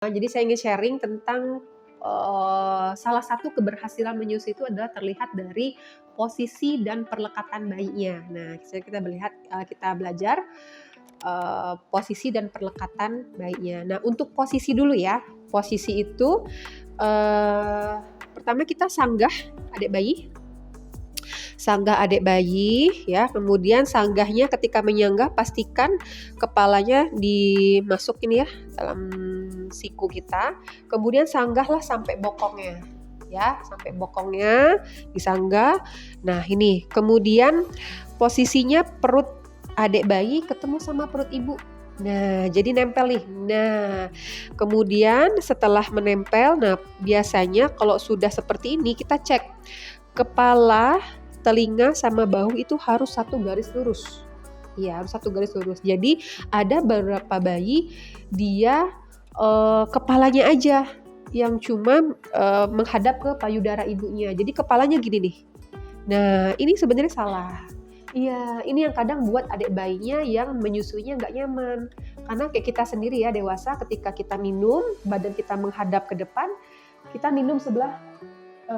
Jadi saya ingin sharing tentang salah satu keberhasilan menyusui itu adalah terlihat dari posisi dan perlekatan bayinya. Nah, kita belajar posisi dan perlekatan bayinya. Nah, untuk posisi dulu ya. Posisi itu pertama kita sanggah adik bayi. Sanggah adik bayi ya, kemudian sanggahnya ketika menyanggah pastikan kepalanya dimasukin ya dalam siku kita, kemudian sanggahlah sampai bokongnya ya, sampai bokongnya disanggah. Nah ini kemudian posisinya perut adik bayi ketemu sama perut ibu. Nah, jadi nempel nih. Nah, kemudian setelah menempel, nah biasanya kalau sudah seperti ini kita cek kepala, telinga sama bahu itu harus satu garis lurus. Iya, harus satu garis lurus. Jadi ada beberapa bayi dia kepalanya aja yang cuma menghadap ke payudara ibunya. Jadi kepalanya gini nih. Nah, ini sebenarnya salah. Iya, ini yang kadang buat adik bayinya yang menyusuinya nggak nyaman. Karena kayak kita sendiri ya dewasa ketika kita minum, badan kita menghadap ke depan, kita minum sebelah,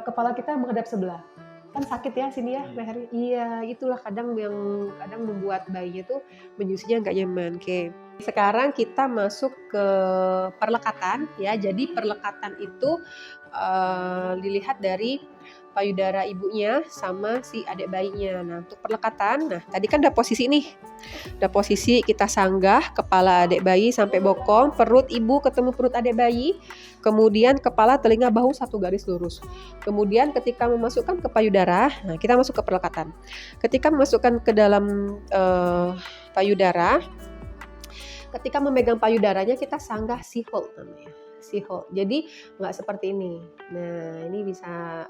kepala kita menghadap sebelah. Kan sakit ya sini ya lehernya. Iya, itulah kadang membuat bayinya tuh menyusuinya nggak nyaman. Oke. Sekarang kita masuk ke perlekatan ya. Jadi perlekatan itu dilihat dari payudara ibunya sama si adik bayinya. Nah, untuk perlekatan, nah tadi kan udah posisi nih. Udah posisi kita sanggah kepala adik bayi sampai bokong, perut ibu ketemu perut adik bayi, kemudian kepala, telinga, bahu satu garis lurus. Kemudian ketika memasukkan ke payudara, nah kita masuk ke perlekatan. Ketika memasukkan ke dalam payudara, ketika memegang payudaranya kita sanggah sea hold namanya. Sea hold. Jadi nggak seperti ini. Nah ini bisa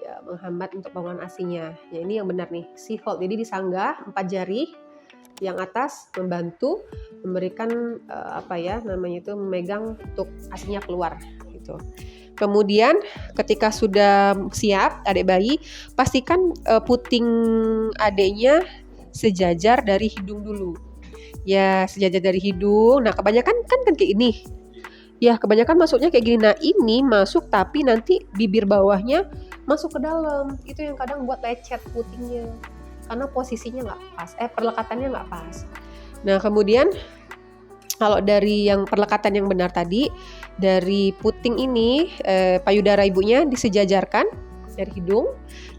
ya, menghambat untuk pembuangan ASI-nya. Ya ini yang benar nih, sea hold. Jadi disanggah 4 jari, yang atas membantu memberikan memegang untuk ASI-nya keluar gitu. Kemudian ketika sudah siap adik bayi, pastikan puting adiknya sejajar dari hidung dulu. Ya, sejajar dari hidung. Nah, kebanyakan kan kayak ini. Ya, kebanyakan masuknya kayak gini. Nah, ini masuk tapi nanti bibir bawahnya masuk ke dalam. Itu yang kadang buat lecet putingnya. Karena posisinya nggak pas, perlekatannya nggak pas. Nah, kemudian kalau dari yang perlekatan yang benar tadi, dari puting ini payudara ibunya disejajarkan dari hidung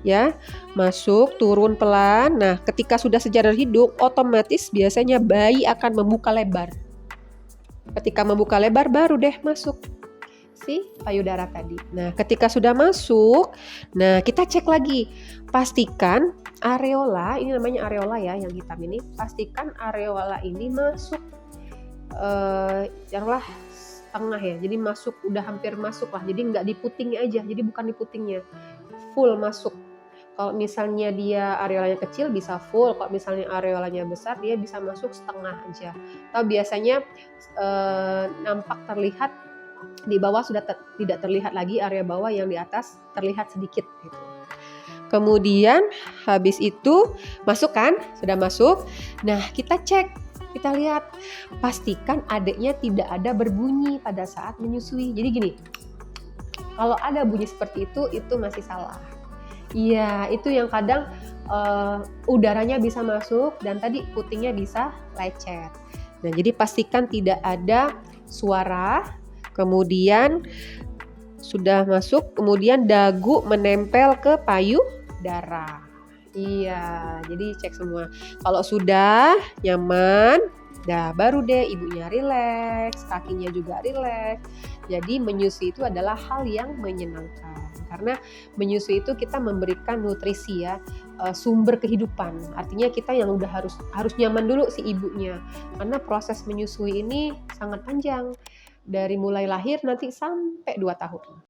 ya, masuk turun pelan. Nah, ketika sudah sejajar hidung, otomatis biasanya bayi akan membuka lebar. Ketika membuka lebar baru deh masuk si payudara tadi. Nah, ketika sudah masuk, nah kita cek lagi. Pastikan areola, ini namanya areola ya yang hitam ini, pastikan areola ini masuk janganlah setengah ya. Jadi masuk, udah hampir masuk lah. Jadi nggak di putingnya aja, jadi bukan di putingnya. Full masuk. Kalau misalnya dia areolanya kecil bisa full, kalau misalnya areolanya besar dia bisa masuk setengah aja. Atau biasanya nampak terlihat di bawah sudah tidak terlihat lagi area bawah, yang di atas terlihat sedikit gitu. Kemudian habis itu masuk kan, sudah masuk. Nah kita cek, kita lihat, pastikan adiknya tidak ada berbunyi pada saat menyusui. Jadi gini, kalau ada bunyi seperti itu masih salah. Iya, itu yang kadang udaranya bisa masuk dan tadi putingnya bisa lecet. Nah, jadi pastikan tidak ada suara, kemudian sudah masuk, kemudian dagu menempel ke payudara. Iya, jadi cek semua. Kalau sudah nyaman, dah baru deh ibunya rileks, kakinya juga rileks. Jadi menyusui itu adalah hal yang menyenangkan. Karena menyusui itu kita memberikan nutrisi ya, sumber kehidupan. Artinya kita yang udah harus nyaman dulu si ibunya. Karena proses menyusui ini sangat panjang. Dari mulai lahir nanti sampai 2 tahun.